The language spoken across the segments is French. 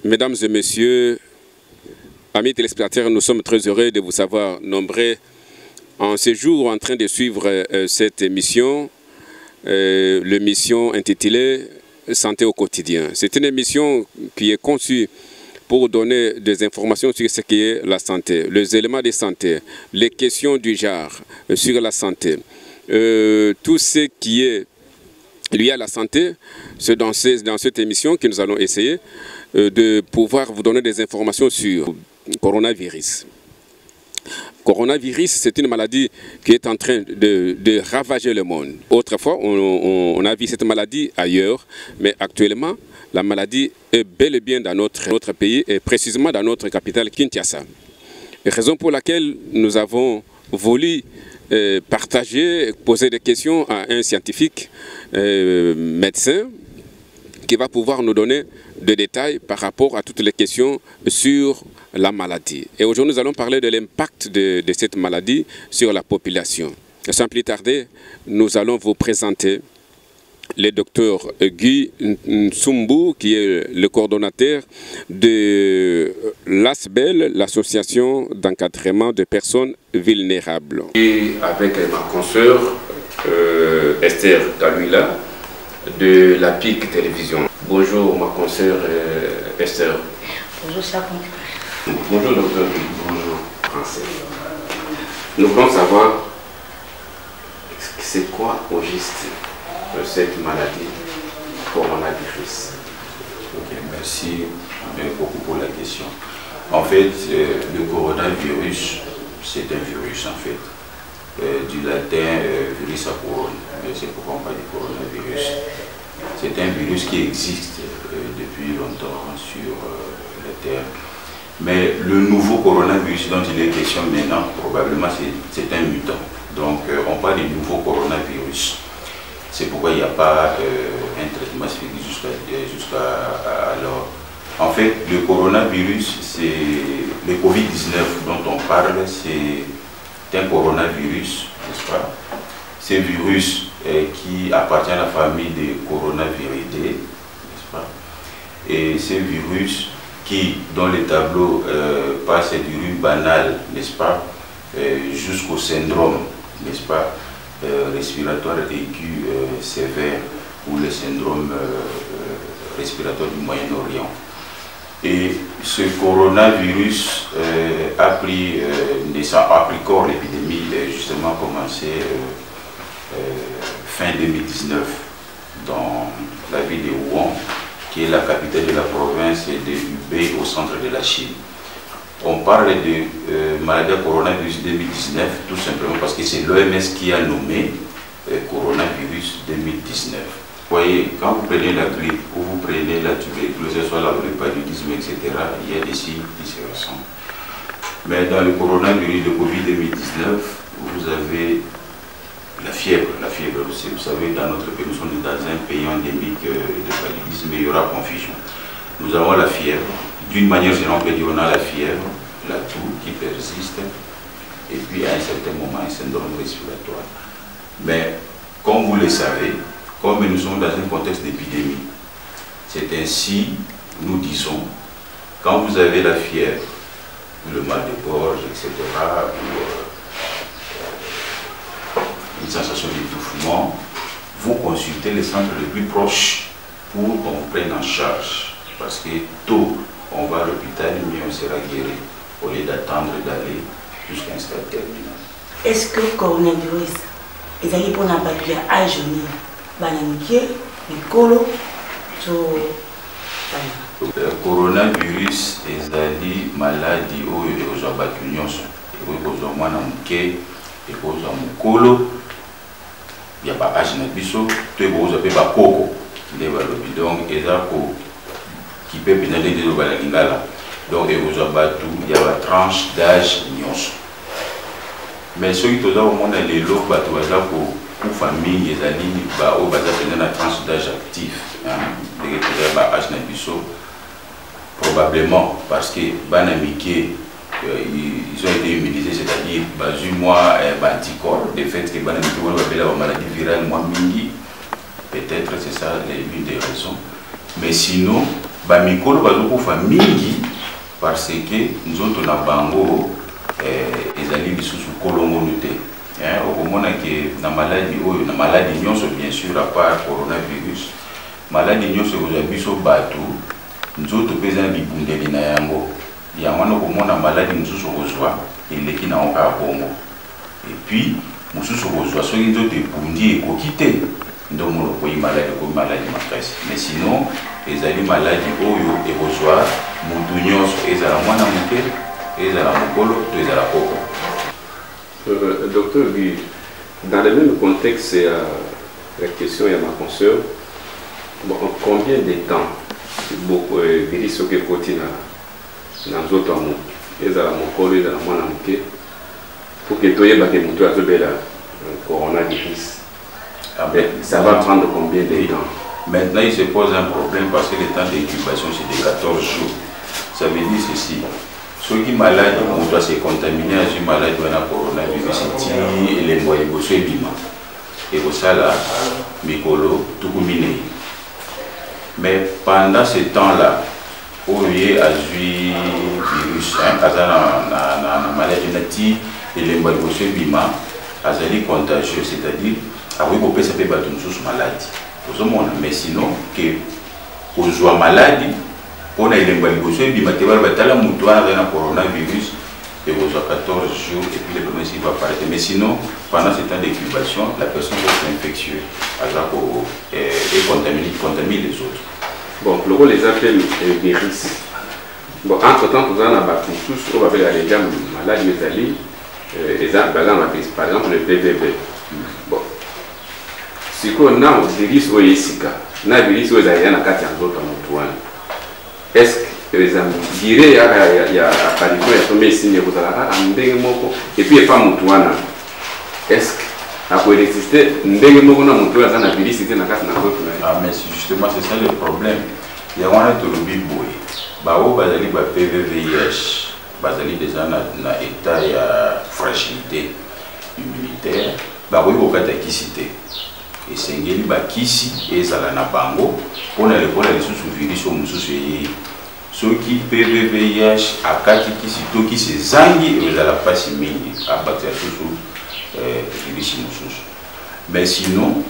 Mesdames et messieurs, amis téléspectateurs, nous sommes très heureux de vous savoir nombreux en ce jour en train de suivre cette émission, l'émission intitulée Santé au quotidien. C'est une émission qui est conçue pour donner des informations sur ce qui est la santé, les éléments de santé, les questions du genre sur la santé, tout ce qui est lié à la santé. C'est dans cette émission que nous allons essayer de pouvoir vous donner des informations sur le coronavirus. Coronavirus, c'est une maladie qui est en train de ravager le monde. Autrefois, on a vu cette maladie ailleurs, mais actuellement, la maladie est bel et bien dans notre pays et précisément dans notre capitale Kinshasa. Raison pour laquelle nous avons voulu partager, poser des questions à un scientifique médecin qui va pouvoir nous donner des détails par rapport à toutes les questions sur la maladie. Et aujourd'hui, nous allons parler de l'impact de cette maladie sur la population. Sans plus tarder, nous allons vous présenter le docteur Guy Nsumbu, qui est le coordonnateur de l'ASBEL, l'association d'encadrement de personnes vulnérables. Et avec ma consoeur Esther Kalwila de la PIC Télévision. Bonjour ma consoeur Esther. Bonjour Chapon. Bonjour docteur Guy. Bonjour français. Nous voulons savoir c'est quoi au juste cette maladie coronavirus. Ok, merci beaucoup pour la question. En fait, le coronavirus, c'est un virus en fait. Du latin virus à couronne, c'est pourquoi on parle du coronavirus. C'est un virus qui existe depuis longtemps sur la Terre. Mais le nouveau coronavirus dont il est question maintenant, probablement c'est un mutant. Donc on parle du nouveau coronavirus. C'est pourquoi il n'y a pas un traitement spécifique jusqu'à alors. En fait, le coronavirus, c'est le Covid-19 dont on parle, c'est un coronavirus, n'est-ce pas? C'est un virus qui appartient à la famille des coronaviridae, n'est-ce pas? Et c'est un virus qui, dans les tableaux, passe du virus banal, n'est-ce pas, jusqu'au syndrome, n'est-ce pas, respiratoire aigu sévère ou le syndrome respiratoire du Moyen-Orient. Et ce coronavirus a pris corps, l'épidémie justement commencé fin 2019 dans la ville de Wuhan, qui est la capitale de la province de Hubei au centre de la Chine. On parle de maladie coronavirus 2019 tout simplement parce que c'est l'OMS qui a nommé coronavirus 2019. Vous voyez, quand vous prenez la grippe ou vous prenez la tuberculose, soit la grippe, paludisme, etc., il y a des signes qui se ressemblent. Mais dans le coronavirus de Covid-2019, vous avez la fièvre. La fièvre aussi, vous savez, dans notre pays, nous sommes dans un pays endémique de paludisme, mais il y aura confusion. Nous avons la fièvre. D'une manière générale, on peut dire qu'on a la fièvre, la toux qui persiste, et puis à un certain moment, un syndrome respiratoire. Mais comme vous le savez, comme nous sommes dans un contexte d'épidémie, c'est ainsi, nous disons, quand vous avez la fièvre, le mal de gorge, etc., ou une sensation d'étouffement, vous consultez les centres les plus proches pour qu'on vous prenne en charge. Parce que tôt, on va à l'hôpital, mieux on sera guéri, au lieu d'attendre d'aller jusqu'à un stade terminal. Est-ce que le coronavirus est allé pour n'abattre à jeûner? Le coronavirus est une maladie où il y a battu nyonso. Il y a pas âge na biso, tu es beau, tu pas coco. Donc, il y a qui peut bien aller de la lingala. Donc, il y a une tranche d'âge nyonso. Mais ceux qui sont au monde, les lots, pour famille, les amis, ils ont une tranche d'âge actif. Probablement parce que ils ont été immunisés, c'est-à-dire moi anticorps, de fait que la maladie virale, moi mingi, peut-être c'est ça l'une des raisons. Mais sinon, ba mikolo bazokufa mingi parce que nzoto na bango ezali lisusu kolongo te. Okomona ke na maladie oyo na maladie nyonso bien sûr à part coronavirus maladie nyonso oza biso bato nzoto peza na bibundeli na yango yango wana okomona maladie mosusu okozwa eleki na oka bongo et puis mosusu okozwa soki nzoto ebundi ekoki te ndomona okoyi maladie makasi mais sinon ezali maladie oyo ekozwa mutu nyonso ezala mwana moke ezala mokolo to ezala koko. Docteur Guy, dans le même contexte, la question est à ma consoeur. Bon, combien de temps virus qui continue dans d'autres mots, ils ont mon corps, ils ont mon amitié, pour que tu aies battu mon toit de coronavirus. Ça va prendre combien de temps? Maintenant, il se pose un problème parce que le temps d'incubation c'est de 14 jours. Ça veut dire ceci. Ceux qui sont malades, on doit se contaminer à une maladie de la coronavirus et les moyens de se bima. Et pour ça, là, Mikolo, tout combiné. Mais pendant ce temps-là, où il y a un virus, la maladie native et les moyens de se bima, est contagieux, c'est-à-dire, on peut se faire une maladie. Mais sinon, que on soit maladie, on a les balibosés, il y a un coronavirus, et vous avez 14 jours, et puis le problème va apparaître. Mais sinon, pendant ce temps d'incubation, la personne reste infectieuse et contamine les autres. Bon, le rôle les appelle virus. Bon, entre-temps, vous en avez tous, on va faire les gammes maladies, par exemple le PVV. Bon, si on a un virus ou un virus ou un est-ce que les amis il y a apparition ya tomé signe vous allez ndenge moko et puis pas mutuana est-ce que à quoi exister ndenge moko na mutuana na virus na kati na ko ah mais justement c'est ça le problème il y a un autre biboy ba o bazali ba PVVIH bazali déjà na état ya fragilité immunitaire ba ko kokata kisité et sengeli ba kisi ezala na bango pona lekola lisusu virus o mususu yi soki PVVIH akati kisi to kisi zangi ezala pasi mingi abakta susu virus mususu mais sinon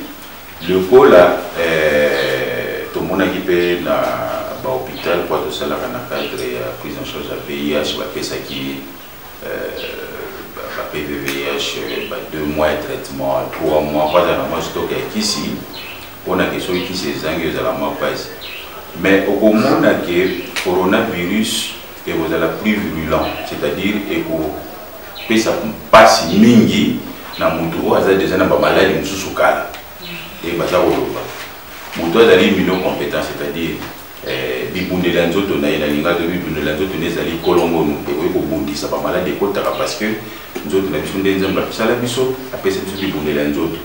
le cola tout le monde qui peut na ba hôpital pour tout ça la cadre ya prise en charge à VIH ba pesa qui PVVIH, 2 mois de traitement, 3 mois, pas dans le mois stock ici, on a quelque chose qui s'est zangé dans la mois passé. Mais au moment où le coronavirus est la plus virulent, c'est-à-dire que ça passe mingi, na mutu a déjà na maladie mususukala et baza oloba. Mutu a des millions compétents, c'est-à-dire bibunde la nzoto na ina linga de bibunde la nzoto nezali kolongo no pe ko bundisa ba maladie kotaka parce que nzoto na biso ndenza sala biso apesa biso bibunde la nzoto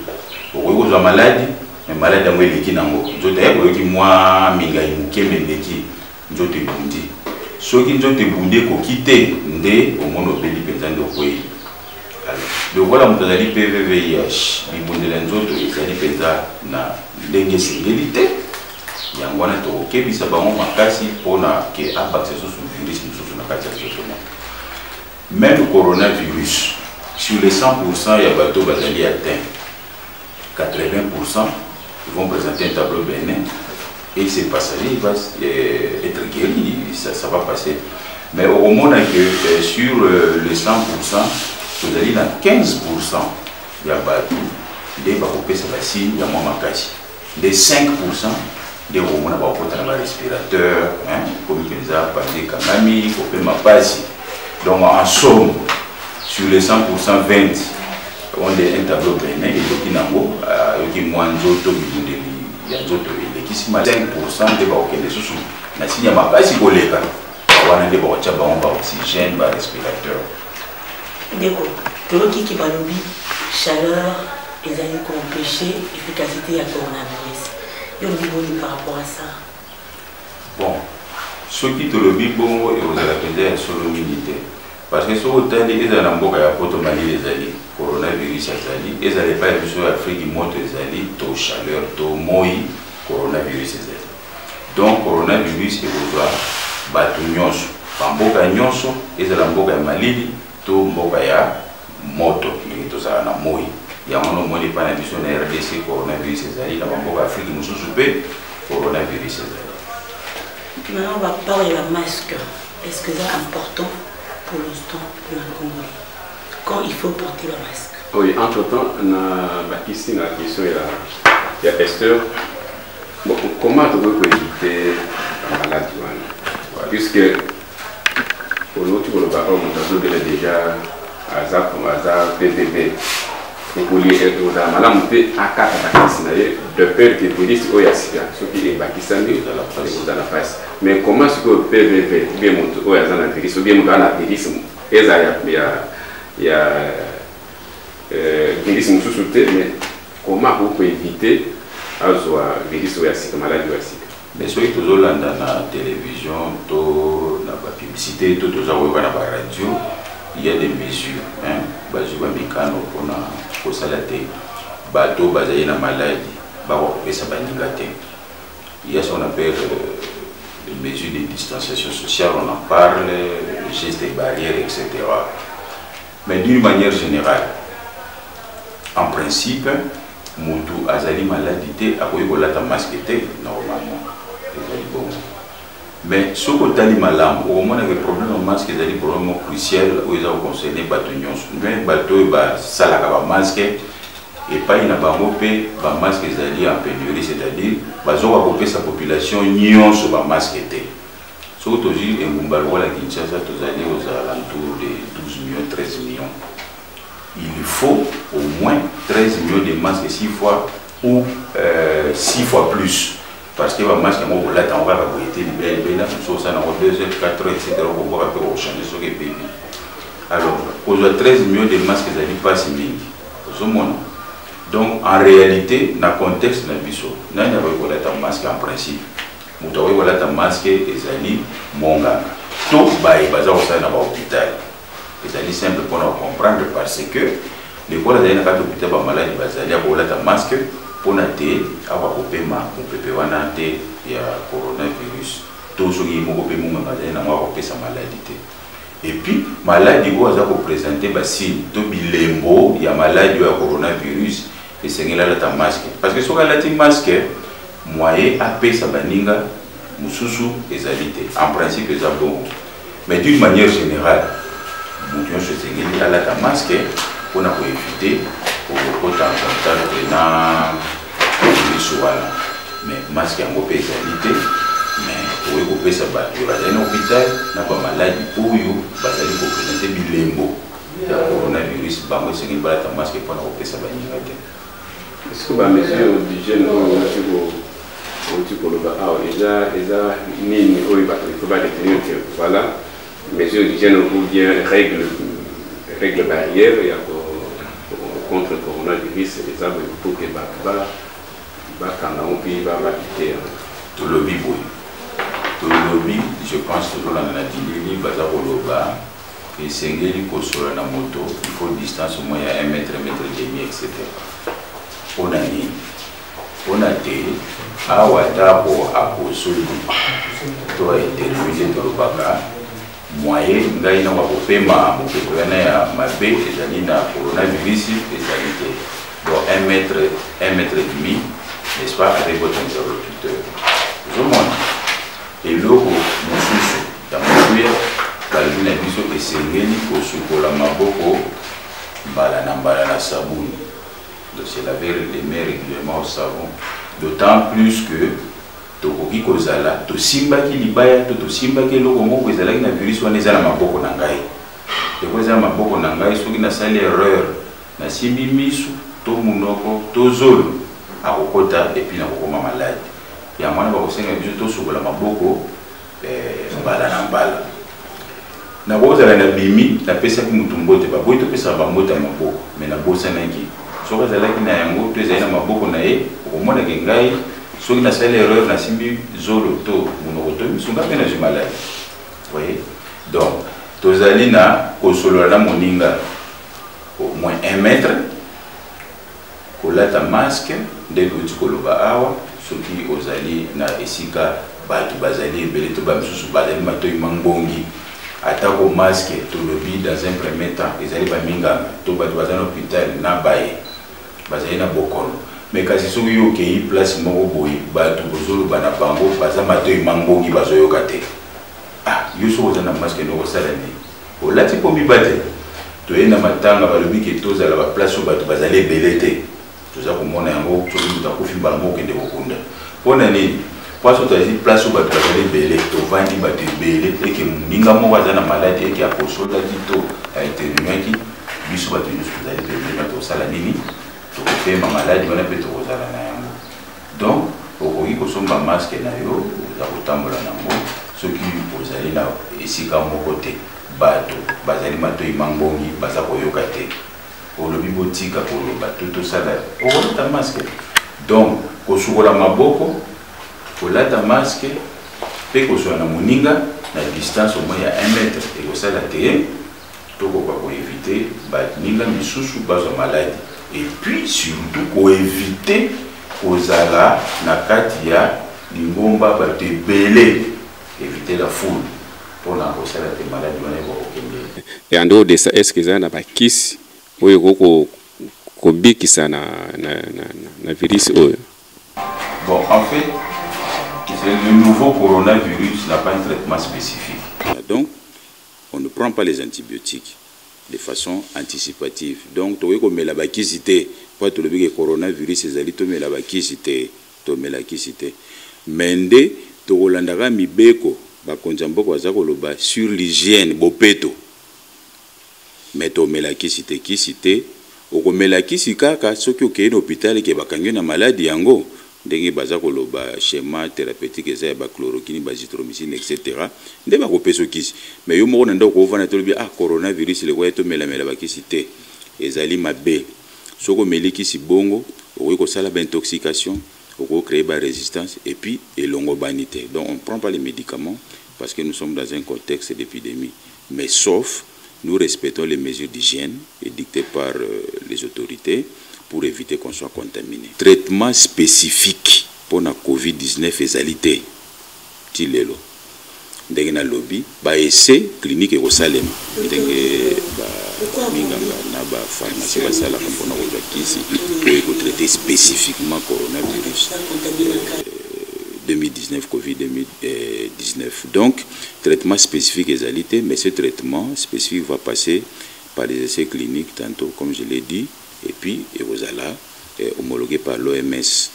ko zo maladie mais maladie ngo eleki nango nzoto ya ko ki mwa mingai mukeme ndeki nzoto ebundi soki nzoto ebundi ko kite nde omono peli penza ndo koyi le voilà mutazali PVVIH bibunde la nzoto ezali penza na ndenge singilité yangwana to kebisa bango makasi pona ke abakse so virus mususu na kati ya zoto. Même le coronavirus sur les 100% ya bato bazali atteint 80% ils vont présenter un tableau bénin et ces passagers vont être guéris, ça va passer. Mais au moment que sur les 100% vous allez dans 15% ya bato de bakopesa basi ya mwa makasi de 5% des romans à porter un respirateur, comme ils ont parlé Kamami, comme ma base. Donc en somme, sur les 100%, 20, on a un tableau bénin et le Kinango, qui moins d'autres, il y a d'autres, qui sont 5% de Baoké de Soussou. Mais s'il y a ma base, il y a des oxygène, des respirateurs. D'accord. Tout qui va le chaleur, les années qu'on empêcher l'efficacité à coronavirus. Par rapport à ça. Bon, ce qui te le dit bon et vous allez la solo militaire. Parce que ce que ils ont un peu de les alliés, coronavirus azali, ils n'allaient pas sur l'Afrique qui monte les alliés, taux chaleur, taux moi, coronavirus azali. Donc coronavirus ekozwa bato nyonso bamboka nyonso ezala mboka ya malili to mboka ya moto ndenge tozala na moi yango nomoni epai na biso na RDC coronavirus ezali na bamboka ya Afrique mosusu mpe coronavirus ezali. Maintenant on va parler de la masque. Est-ce que c'est important pour l'instant pour la Congolais quand il faut porter le masque? Oui, entre-temps, on a question il y a Esther. Bon, comment tu peux éviter la maladie? Puisque pour nous, tu peux le voir, on a déjà hasard comme hasard, PPP. Pour lui, on a malade, à 4 de peur que vous dites, oh, il y a ce qui est Pakistani dans la presse. Mais comment est-ce que PPP, bien monté, oh, il y a un virus, ou bien monté un virus, il y a virus sous-souté, mais comment vous pouvez éviter avoir virus ou la maladie ou la sida? Mais ce qui est toujours là dans la télévision, dans la publicité, tout ça, dans la radio, il y a des mesures. Je vais me dire pour ça la tête. Bateau basé dans la maladie, il y a ce qu'on appelle les mesures de distanciation sociale, on en parle, les gestes et barrières, etc. Mais d'une manière générale, en principe, Moutou Azali maladie, a eu la masque normalement. Mais ce que tu as dit, au moins, il y a des problèmes de masque, il y a des problèmes cruciaux où ils ont concerné les bateaux. Mais les bateaux, ça a masque et pas une masque en pénurie, c'est-à-dire qu'ils ont sa population sur le masque. Ce que tu as dit, la Kinshasa, tu as dit aux alentours de 12 millions, 13 millions. Il faut au moins 13 millions de masques 6 fois ou 6 fois plus. Parce que les masques, on va être libérés, on va 2 heures, 4 heures, etc. On va changer ce qui est payé. Alors, on a 13 millions de masques qui n'ont pas si bien. Donc, en réalité, dans le contexte, on a un masque en principe. On a un masque et zali monga. Tout va être dans l'hôpital. C'est simple pour nous comprendre parce que les gens qui ont été malades, ils ont un masque pour nous avoir un coronavirus. Tout ce qui est maladie. Et puis, maladie qui a présenté des signes de bilembo, il y a maladie ou coronavirus, et c'est un masque. Parce que si on a un masque, moyen à paix sa baninga, mususu et zalité. En principe, c'est bon. Mais d'une manière générale, nous avons un masque pour éviter pour en contact dans le mais masque en pénalité, mais pour éviter ça, il y a un hôpital, il y a une maladie pour vous, il faut présenter bilembo. Le coronavirus, il y a un masque pour éviter ça. Est-ce que les mesures d'hygiène il faut pas détenir que voilà, mesures d'hygiène ou bien règles barrières contre le coronavirus, les arbres pour que tout le bibou. Tout le lobby, je pense que dans la dîner, Bazaroloba, et Sengeli Kosora na moto, il faut distance au moins à 1 mètre, 1 mètre et demi, etc. On a dit, Awatabo à Kosoli, toi interviewé de l'Obaka, moyen, Gaïna Wapopema, Mopéana, Mabé, et Zanina, coronavirus, et sanité. Donc 1 mètre et demi, n'est-ce pas, avec votre interlocuteur. Je montre. Et l'eau, nous souci, dans mon cuir, Calvin a dit que c'est la Maboko, Balana Saboun. Donc c'est laver les mains régulièrement au savon. D'autant plus que Tokoki Kozala, to Simba qui libaya, to Simba qui l'eau, comme vous avez un virus, on est à la Maboko Nangai. Et vous avez un Maboko Nangai, ceux qui n'ont pas l'erreur, na Simbi Misu, to Munoko, to Zolo, à Okota, et puis na Okoma malade. Il y a un moment où on a sur la Maboko, Balana Bala. Na boza la bimi, na pesa ki mutumbote, ba boito pesa ba mota maboko, mais na bosa nangi. Soka zala ki na yango, to ezali na maboko na ye, okomona ke ngai, soki na sala erreur na simbi zolo to, munokoto, misunga pe na malade. Vous voyez? Donc, tozali na kosolola na moninga au moins 1 mètre, kolata masque, ndeko uti koloba awa, soki ozali na esika bato bazali ebele to bamisusu bazali matoi mangbongi atako masque to lobi dans un premier temps ezali baminganga to bato bazali na hôpital na baye bazali na bokolo mais kasi soki yo okei place moko boye bato bozoloba na bango baza matoi mangbongi bazoyoka te yo soki oza na masque ndenge osala nini olati mpo mibate toye na matanga balobi ke tozala baplace oyo bato bazali ebele te toza komona yango soki moto akufi mbala moko okende kokunda mpona nini place oyo tozali place oyo bato bazali ebele tovandi bato ebele eke moninga moko aza na maladi eke akosolaki to aeternuaki biso bato nyonso tozali ebele na tosala nini tokopema maladi wana mpe tokozala na yango donc okoki kosomba maske na yo oza kotambola nango soki ozali na esika moko te bato bazali matoi mangbongi baza koyoka te olobi botika koloba to tosala okolata maske donc kosukola maboko kolata maske mpe kozwa na moninga na distance au moins ya 1 mètre ekosala te tokoka koevite baninga misusu bazwa maladi et puis surtout koevite kozala na kati ya lingomba bato ebele éviter la foule pour la recette de maladies on est. Et en dehors de ça, est-ce que ça n'a pas kiss ou na virus? Bon, en fait, le nouveau coronavirus n'a pas un traitement spécifique. Donc, on ne prend pas les antibiotiques de façon anticipative. Donc, tu vois la bakisité, pas tout le coronavirus, c'est la bakisité, Mende, tu vois mibeko. Sur l'hygiène, bopeto. Mais tu mets kisite, ou mela kisika, ceux qui ont un hôpital qui ont une maladie, yango, dengue bazakoloba, schéma thérapeutique, chloroquine, bazithromycine, etc. Nde ba kopeso kisi. Mais yo moko nando ko vana tolobi coronavirus le kwa to mela bakisite. Ezali mabe. Soko meli kisi bongo, ou ko sala ba intoxication. Pour créer la résistance et puis l'ongobanité. Donc on ne prend pas les médicaments parce que nous sommes dans un contexte d'épidémie. Mais sauf, nous respectons les mesures d'hygiène édictées par les autorités pour éviter qu'on soit contaminé. Traitement spécifique pour la COVID-19 est alité. Tilelo. Ndenge na lobby, ba essai clinique et au Salem. Ndenge ba minganga na ba pharmacie ba sala mpona ko kisi pour traiter spécifiquement coronavirus 2019 Covid-19. Donc traitement spécifique est alité, mais ce traitement spécifique va passer par les essais cliniques tantôt comme je l'ai dit et puis vous allez homologué par l'OMS.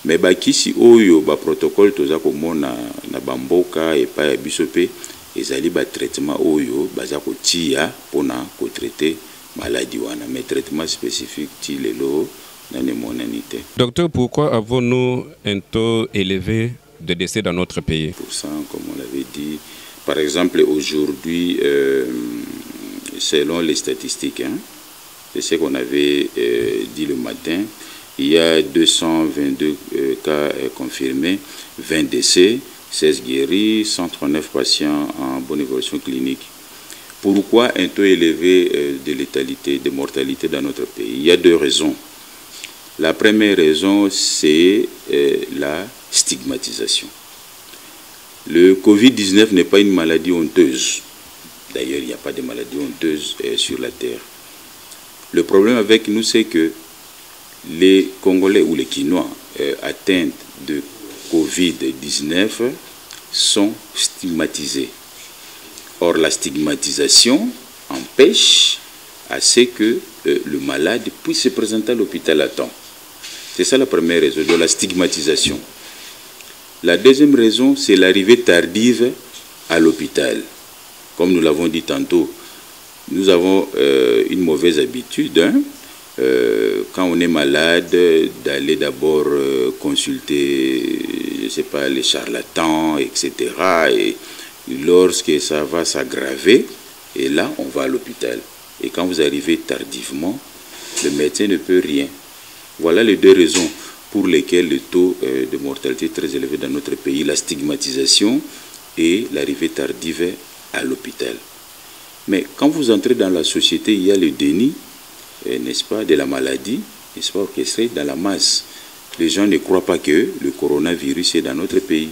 Mais bakisi oyo ba protocole toza komona na bamboka et pa bisope ezali ba traitement oyo baza ko tia pona ko traiter maladie wana mais traitement spécifique ti lelo na ne monanité. Docteur, pourquoi avons-nous un taux élevé de décès dans notre pays? Pour ça, comme on l'avait dit, par exemple aujourd'hui selon les statistiques c'est ce qu'on avait dit le matin. Il y a 222 cas confirmés, 20 décès, 16 guéris, 139 patients en bonne évolution clinique. Pourquoi un taux élevé de létalité, de mortalité dans notre pays? Il y a deux raisons. La première raison, c'est la stigmatisation. Le Covid-19 n'est pas une maladie honteuse. D'ailleurs, il n'y a pas de maladie honteuse sur la Terre. Le problème avec nous, c'est que les Congolais ou les Quinois atteints de Covid-19 sont stigmatisés. Or, la stigmatisation empêche à ce que le malade puisse se présenter à l'hôpital à temps. C'est ça la première raison, de la stigmatisation. La deuxième raison, c'est l'arrivée tardive à l'hôpital. Comme nous l'avons dit tantôt, nous avons une mauvaise habitude, quand on est malade, d'aller d'abord consulter, je ne sais pas, les charlatans, etc. Et lorsque ça va s'aggraver, et là, on va à l'hôpital. Et quand vous arrivez tardivement, le médecin ne peut rien. Voilà les deux raisons pour lesquelles le taux de mortalité est très élevé dans notre pays, la stigmatisation et l'arrivée tardive à l'hôpital. Mais quand vous entrez dans la société, il y a le déni, n'est-ce pas, de la maladie, n'est-ce pas, orchestré dans la masse. Les gens ne croient pas que le coronavirus est dans notre pays.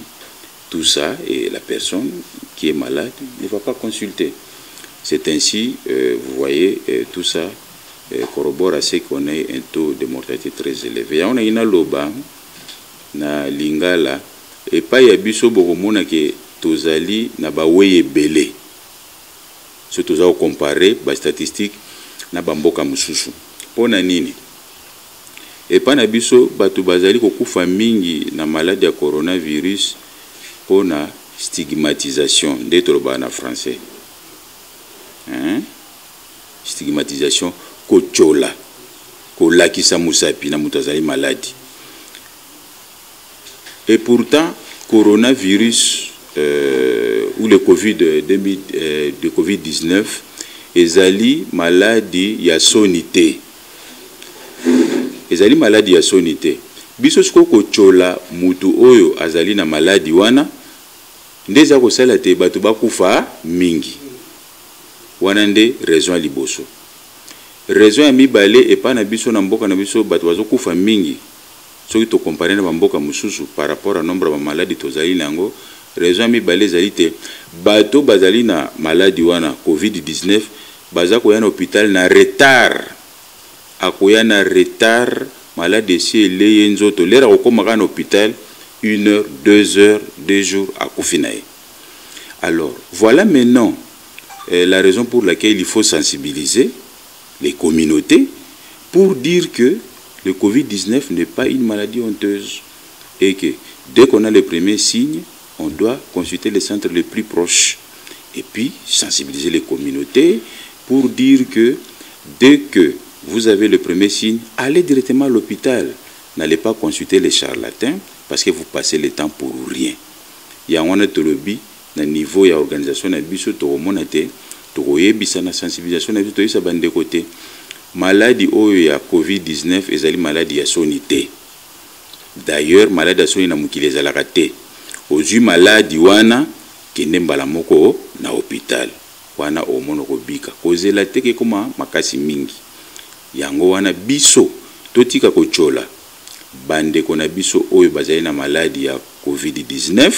tout ça, et la personne qui est malade ne va pas consulter. C'est ainsi, vous voyez, tout ça corrobore à ce qu'on ait un taux de mortalité très élevé. On a une loba na lingala et pas y a biso bokomona ke tozali na baweye belé. Ce toza comparer ba statistique na bamboka mususu. Pona nini? Et pas na biso batu bazali kokufa mingi na maladie ya coronavirus pona stigmatisation d'être en français. Hein? Stigmatisation kochola kolakisa musapi na mutazali maladie. Et pourtant coronavirus ou le Covid-19 ezali maladie ya sonité. Ezali maladie ya sonité. Biso siko kochola mutu oyo azali na maladie wana ndeza kosala te batu bakufa mingi. Wana nde raison ya liboso. Raison ya mibale epa na biso na mboka na biso batu bazokufa mingi. Soki to comparer na mboka mususu par rapport à nombre de maladies tozali nango, raison ya mibale ezali te bato bazali na maladie wana Covid-19 baza koya na hôpital na retard. Akoya na retard malade si eleye nzoto lera okomaka na hôpital 1 heure, 2 heures, 2 jours akufinaye. Alors, voilà maintenant la raison pour laquelle il faut sensibiliser les communautés pour dire que le Covid-19 n'est pas une maladie honteuse et que dès qu'on a les premiers signes, on doit consulter les centres les plus proches et puis sensibiliser les communautés pour dire que dès que vous avez le premier signe, allez directement à l'hôpital. N'allez pas consulter les charlatans parce que vous passez le temps pour rien. Il y a un tolobi na niveau ya organisation na biso to monate to yebisa na sensibilisation na biso to isa bande côté maladie oyo ya Covid-19 ezali maladie ya sonité. D'ailleurs maladie ya sonité na mukili ezalaka te. Ozui maladie wana kende mbala moko na hôpital wana omono kobika kozela te ke koma makasi mingi. Yango wana biso totika kochola bande kona biso oyo bazali na maladie ya Covid-19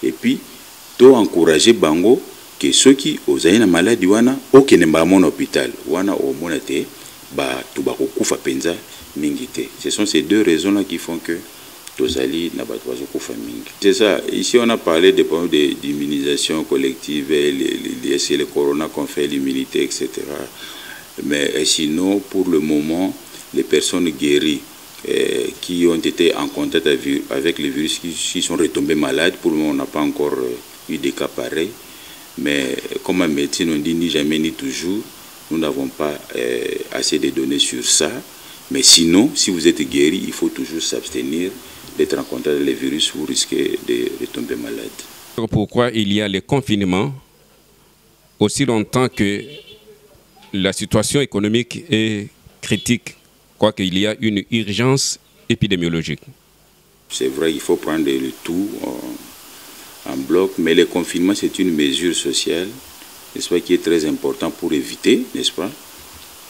et puis to encourager bango que ceux qui ozali na maladie wana okene mbala mon hôpital wana omona te ba tubako kufa penza mingi te. Ce sont ces deux raisons là qui font que tozali na ba tubazo kufa mingi. C'est ça, ici on a parlé des problèmes d'immunisation collective, le corona qu'on fait l'immunité, etc. Mais sinon, pour le moment, les personnes guéries qui ont été en contact avec les virus, qui sont retombés malades, pour le moment, on n'a pas encore eu des cas pareils. Mais comme en médecine, on dit ni jamais ni toujours, nous n'avons pas assez de données sur ça. Mais sinon, si vous êtes guéri, il faut toujours s'abstenir d'être en contact avec les virus, vous risquez de retomber malade. Pourquoi il y a le confinement aussi longtemps que la situation économique est critique, quoique il y a une urgence épidémiologique? C'est vrai, il faut prendre le tout en bloc, mais le confinement, c'est une mesure sociale, n'est-ce pas, qui est très important pour éviter, n'est-ce pas,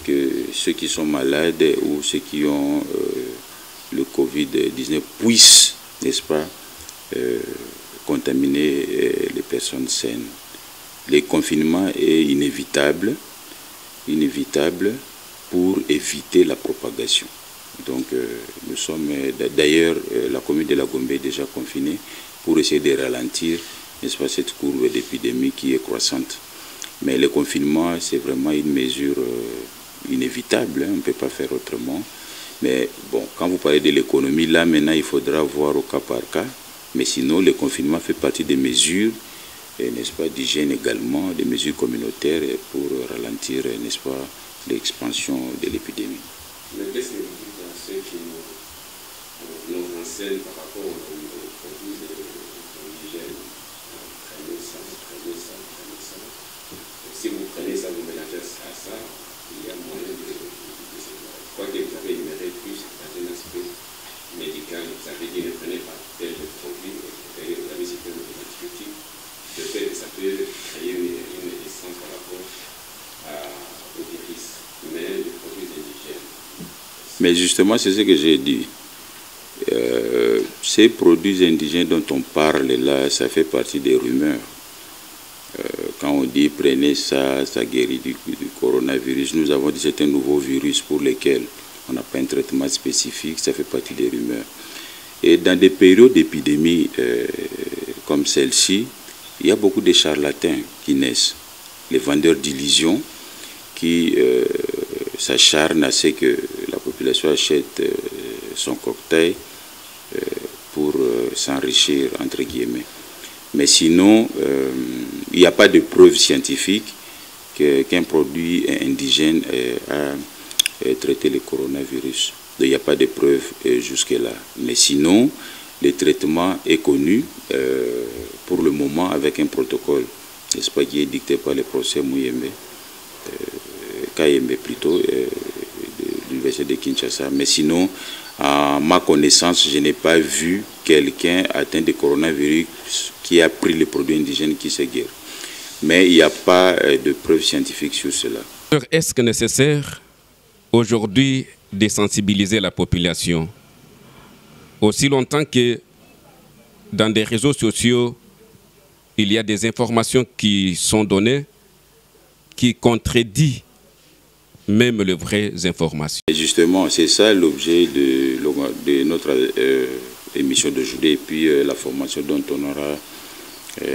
que ceux qui sont malades ou ceux qui ont le Covid-19 puissent, n'est-ce pas, contaminer les personnes saines. Le confinement est inévitable pour éviter la propagation. Donc nous sommes, d'ailleurs, la commune de la Gombe est déjà confinée pour essayer de ralentir, n'est-ce pas, cette courbe d'épidémie qui est croissante. Mais le confinement, c'est vraiment une mesure inévitable, hein, on ne peut pas faire autrement. Mais bon, quand vous parlez de l'économie, là maintenant il faudra voir au cas par cas. Mais sinon, le confinement fait partie des mesures, n'est-ce pas, d'hygiène également, des mesures communautaires pour ralentir, n'est-ce pas, l'expansion de l'épidémie. Mais qu'est-ce que vous dites à ceux qui nous enseignent par rapport au Covid, l'hygiène, prenez ça. Si vous prenez ça, vous mélangez ça à ça, il y a moyen de quoi que vous avez énuméré plus dans un aspect médical, vous avez dit ne prenez pas tel produit, vous avez cité un antibiotique, de fait ça peut créer une résistance par rapport au virus, mais le produit d'hygiène. Mais justement, c'est ce que j'ai dit. ces produits indigènes dont on parle là, ça fait partie des rumeurs. Quand on dit prenez ça, ça guérit du coronavirus, nous avons dit c'est un nouveau virus pour lequel on n'a pas un traitement spécifique, ça fait partie des rumeurs. Et dans des périodes d'épidémie comme celle-ci, il y a beaucoup de charlatans qui naissent, les vendeurs d'illusions qui s'acharnent à ce que la population achète son cocktail pour s'enrichir, entre guillemets. Mais sinon, il n'y a pas de preuve scientifique qu'un produit indigène a traité le coronavirus. Donc, il n'y a pas de preuve jusque-là. Mais sinon, le traitement est connu pour le moment avec un protocole, n'est-ce pas, qui est dicté par le professeur Mouyembe, Kayembe plutôt, de l'Université de Kinshasa. Mais sinon, à ma connaissance, je n'ai pas vu quelqu'un atteint de coronavirus qui a pris les produits indigènes qui se guérit. Mais il n'y a pas de preuves scientifiques sur cela. Est-ce que nécessaire aujourd'hui de sensibiliser la population? Aussi longtemps que dans des réseaux sociaux, il y a des informations qui sont données qui contredisent même les vraies informations. Et justement, c'est ça l'objet de notre émission d'aujourd'hui et puis la formation dont on aura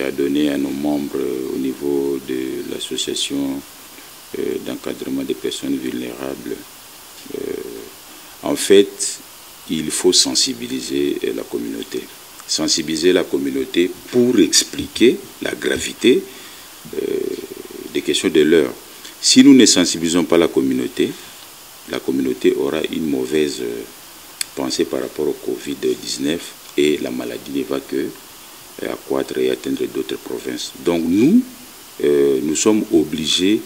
à donner à nos membres au niveau de l'association d'encadrement des personnes vulnérables. En fait, il faut sensibiliser la communauté. Sensibiliser la communauté pour expliquer la gravité des questions de l'heure. Si nous ne sensibilisons pas la communauté aura une mauvaise pensée par rapport au Covid-19 et la maladie ne va que accroître et atteindre d'autres provinces. Donc nous sommes obligés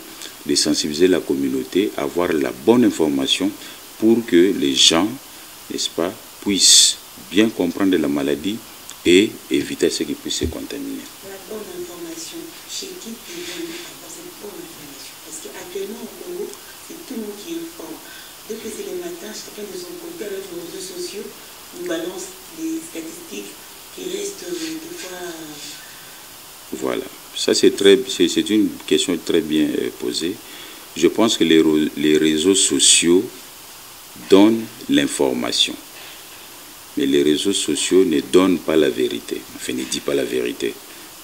de sensibiliser la communauté, avoir la bonne information pour que les gens, n'est-ce pas, puissent bien comprendre la maladie et éviter ce qui puisse se contaminer. La bonne information, chez qui pouvons-nous avoir cette bonne information? Parce qu'actuellement au Congo, c'est tout le monde qui informe. Depuis que c'est le matin, chacun de son côté, avec les réseaux sociaux, nous balance des statistiques qui restent des fois... Voilà, ça c'est une question très bien posée. Je pense que les réseaux sociaux donnent l'information. Mais les réseaux sociaux ne donnent pas la vérité, enfin ne disent pas la vérité.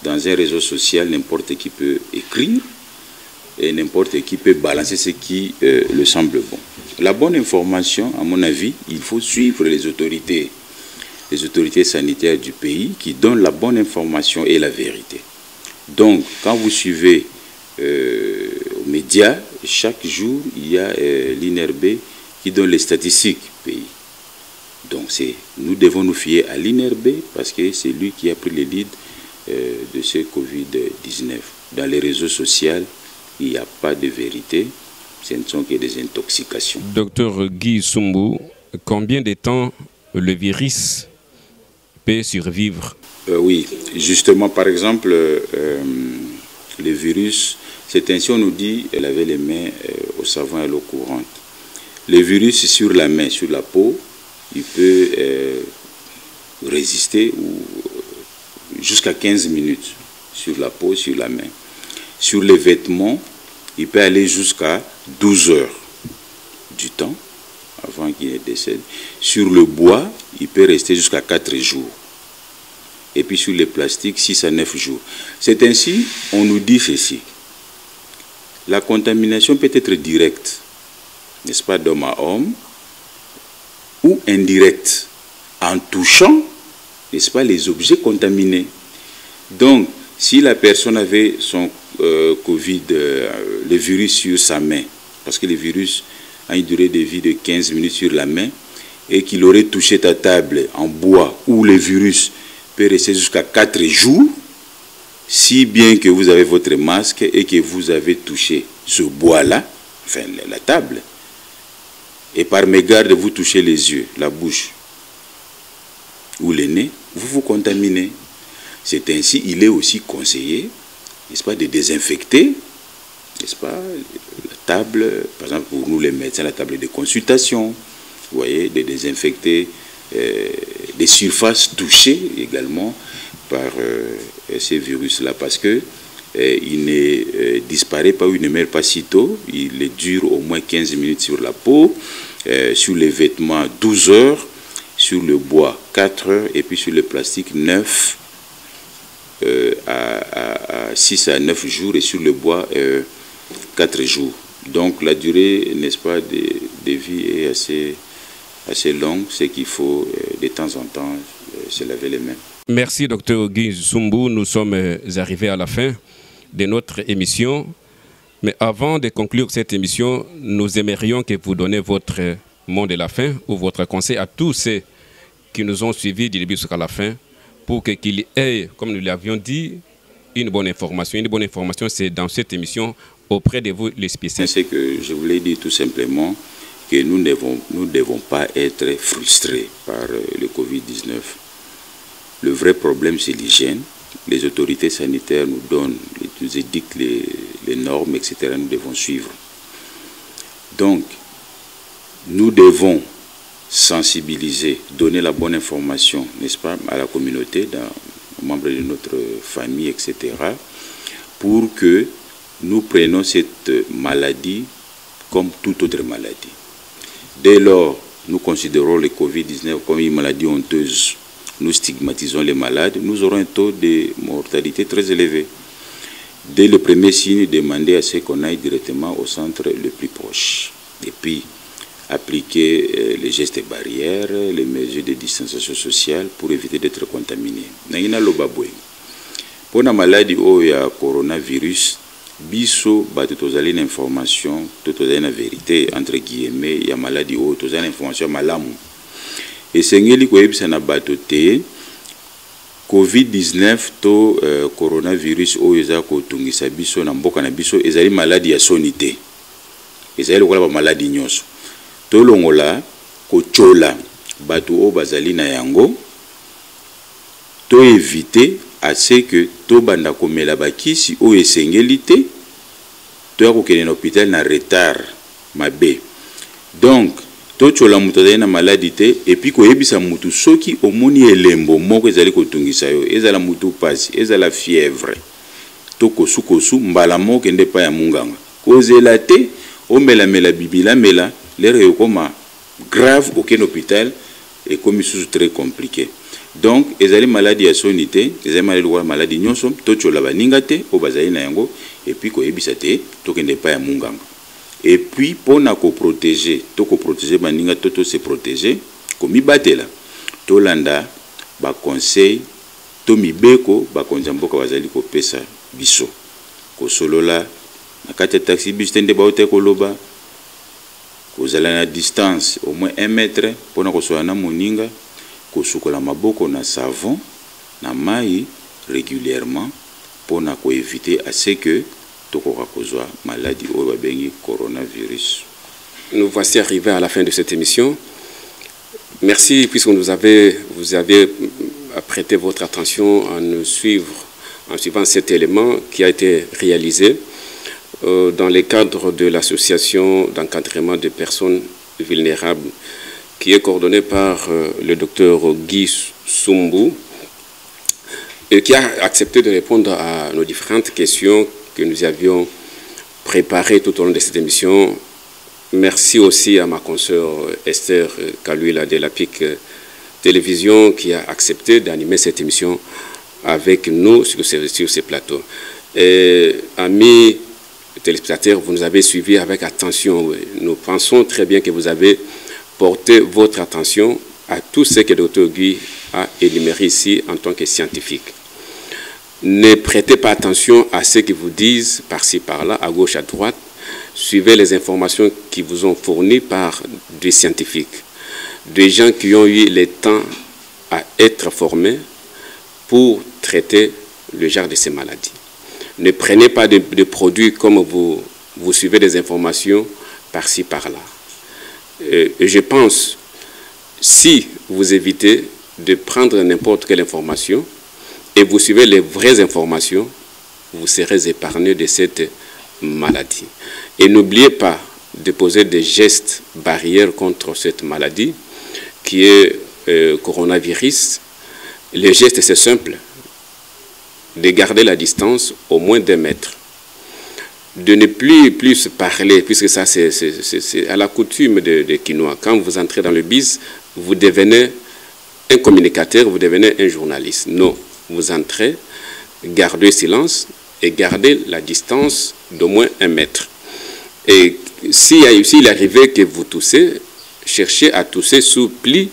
Dans un réseau social, n'importe qui peut écrire et n'importe qui peut balancer ce qui le semble bon. La bonne information, à mon avis, il faut suivre les autorités sanitaires du pays qui donnent la bonne information et la vérité. Donc, quand vous suivez aux médias, chaque jour, il y a l'INRB qui donne les statistiques du pays. Donc, nous devons nous fier à l'INRB parce que c'est lui qui a pris le lead de ce Covid-19. Dans les réseaux sociaux, il n'y a pas de vérité, ce ne sont que des intoxications. Docteur Guy Soumbou, combien de temps le virus peut survivre? Oui, justement, par exemple, le virus, c'est ainsi on nous dit, laver les mains au savon et à l'eau courante. Le virus sur la main, sur la peau, il peut résister jusqu'à 15 minutes sur la peau, sur la main. Sur les vêtements, il peut aller jusqu'à 12 heures du temps avant qu'il ne décède. Sur le bois, il peut rester jusqu'à 4 jours. Et puis sur les plastiques, 6 à 9 jours. C'est ainsi, on nous dit ceci. La contamination peut être directe, n'est-ce pas, d'homme à homme, ou indirecte, en touchant, n'est-ce pas, les objets contaminés. Donc, si la personne avait son Covid, le virus sur sa main, parce que le virus a une durée de vie de 15 minutes sur la main, et qu'il aurait touché ta table en bois, où le virus peut rester jusqu'à 4 jours, si bien que vous avez votre masque et que vous avez touché ce bois-là, enfin la table, et par mégarde vous touchez les yeux, la bouche ou le nez, vous vous contaminez. C'est ainsi, il est aussi conseillé, n'est-ce pas, de désinfecter, n'est-ce pas, la table, par exemple pour nous les médecins, la table de consultation, vous voyez, de désinfecter des surfaces touchées également par ces virus-là, parce que il ne disparaît pas ou il ne meurt pas si tôt. Il dure au moins 15 minutes sur la peau, sur les vêtements 12 heures, sur le bois 4 heures, et puis sur le plastique 9 à 6 à 9 jours, et sur le bois 4 jours. Donc la durée, n'est-ce pas, de vie est assez longue, c'est qu'il faut de temps en temps se laver les mains. Merci Dr Guy Nsumbu, nous sommes arrivés à la fin de notre émission. Mais avant de conclure cette émission, nous aimerions que vous donniez votre mot de la fin ou votre conseil à tous ceux qui nous ont suivis du début jusqu'à la fin pour qu'il y ait, comme nous l'avions dit, une bonne information. Une bonne information, c'est dans cette émission auprès de vous, les spécialistes. C'est que je voulais dire tout simplement que nous ne devons pas être frustrés par le Covid-19. Le vrai problème, c'est l'hygiène. Les autorités sanitaires nous édictent les normes, etc. Nous devons suivre. Donc, nous devons sensibiliser, donner la bonne information, n'est-ce pas, à la communauté, aux membres de notre famille, etc., pour que nous prenions cette maladie comme toute autre maladie. Dès lors, nous considérons le Covid-19 comme une maladie honteuse. Nous stigmatisons les malades, nous aurons un taux de mortalité très élevé. Dès le premier signe, demander à ce qu'on aille directement au centre le plus proche. Et puis, appliquer les gestes barrières, les mesures de distanciation sociale pour éviter d'être contaminé. Pour la maladie où il y a coronavirus, biso bato tozali na information, tozali na vérité entre guillemets, il y a maladie où tozali na information malamu. Et sengeli koyebisa na bato te Covid-19 to coronavirus oyo eza kotungisa biso na mboka na biso ezali maladie ya soni te. Ezali lokola ba maladie nyonso. To longola kochola bato o bazali na yango to éviter à ce que to banda komela bakisi oyo esengeli te to ya kokende na hôpital na retard mabe. Donc to chola mutu azali na maladie te et puis koyebisa mutu soki omoni elembo moko ezali kotungisa yo ezala mutu pasi ezala fièvre to kosu mbala moko kende pa ya munganga kozela te omelamela bibila mela lere yokoma grave aucun hôpital et comme sous très compliqué. Donc ezali maladie ya soni te ezali maladie nyonso to chola baninga te o bazali na yango et puis koyebisa te to kende pa ya munganga. Et puis, pour nous protéger, baninga toto se protéger, comme batela, tolanda, ba conseil, to mibeko, ba konjamboka wazali ko pesa biso. Ko solola, na kati taxi bus tende ba hote koloba, ko zala na distance au moins 1 mètre, pour na ko sola na moninga, ko sukola maboko na savon, na mai régulièrement, pour na ko éviter à ce que maladie ou coronavirus. Nous voici arrivés à la fin de cette émission. Merci puisque vous avez prêté votre attention à nous suivre en suivant cet élément qui a été réalisé dans le cadre de l'association d'encadrement de personnes vulnérables qui est coordonnée par le docteur Guy Nsumbu et qui a accepté de répondre à nos différentes questions que nous avions préparé tout au long de cette émission. Merci aussi à ma consoeur Esther Kaluila de la PIC Télévision qui a accepté d'animer cette émission avec nous sur ces plateaux. Et, amis téléspectateurs, vous nous avez suivis avec attention. Nous pensons très bien que vous avez porté votre attention à tout ce que le Dr Guy a énuméré ici en tant que scientifique. Ne prêtez pas attention à ce qu'ils vous disent par-ci, par-là, à gauche, à droite. Suivez les informations qui vous ont fournies par des scientifiques, des gens qui ont eu le temps à être formés pour traiter le genre de ces maladies. Ne prenez pas de produits comme vous suivez des informations par-ci, par-là. Et je pense, si vous évitez de prendre n'importe quelle information, et vous suivez les vraies informations, vous serez épargné de cette maladie. Et n'oubliez pas de poser des gestes barrières contre cette maladie qui est coronavirus, le geste c'est simple, de garder la distance au moins d'1 mètre, de ne plus se parler, puisque ça c'est à la coutume des Quinois. Quand vous entrez dans le biz, vous devenez un communicateur, vous devenez un journaliste. Non, vous entrez, gardez silence et gardez la distance d'au moins 1 mètre. Et s'il arrivait que vous toussez, cherchez à tousser sous pli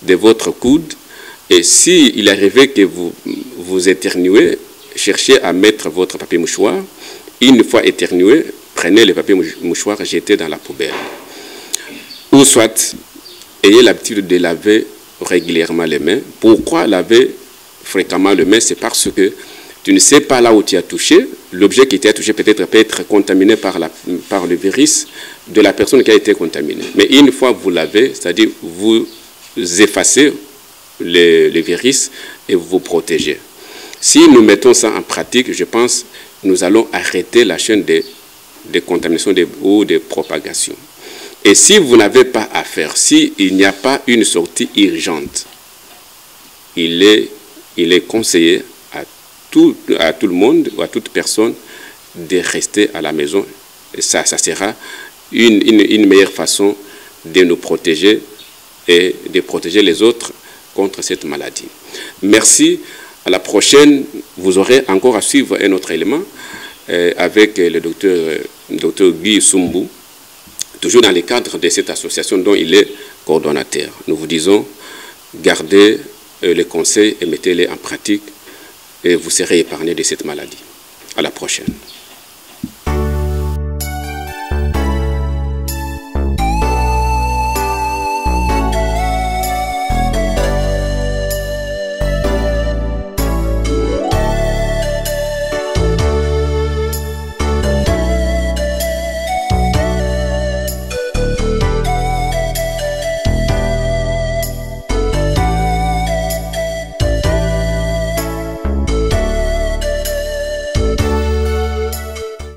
de votre coude. Et s'il arrivait que vous éternuez, cherchez à mettre votre papier mouchoir. Une fois éternué, prenez le papier mouchoir, jetez dans la poubelle. Ou soit, ayez l'habitude de laver régulièrement les mains. Pourquoi laver fréquemment les mains? C'est parce que tu ne sais pas là où tu as touché. L'objet qui t'a touché peut être contaminé par le virus de la personne qui a été contaminée. Mais une fois vous lavez, c'est-à-dire vous effacez le virus et vous vous protégez. Si nous mettons ça en pratique, je pense que nous allons arrêter la chaîne de contamination ou de propagation. Et si vous n'avez pas à faire, s'il n'y a pas une sortie urgente, il est conseillé à tout le monde ou à toute personne de rester à la maison. Et ça sera une meilleure façon de nous protéger et de protéger les autres contre cette maladie. Merci. À la prochaine, vous aurez encore à suivre un autre élément avec le docteur Guy Sumbu, toujours dans le cadre de cette association dont il est coordonnateur. Nous vous disons, gardez les conseils et mettez-les en pratique et vous serez épargnés de cette maladie. À la prochaine.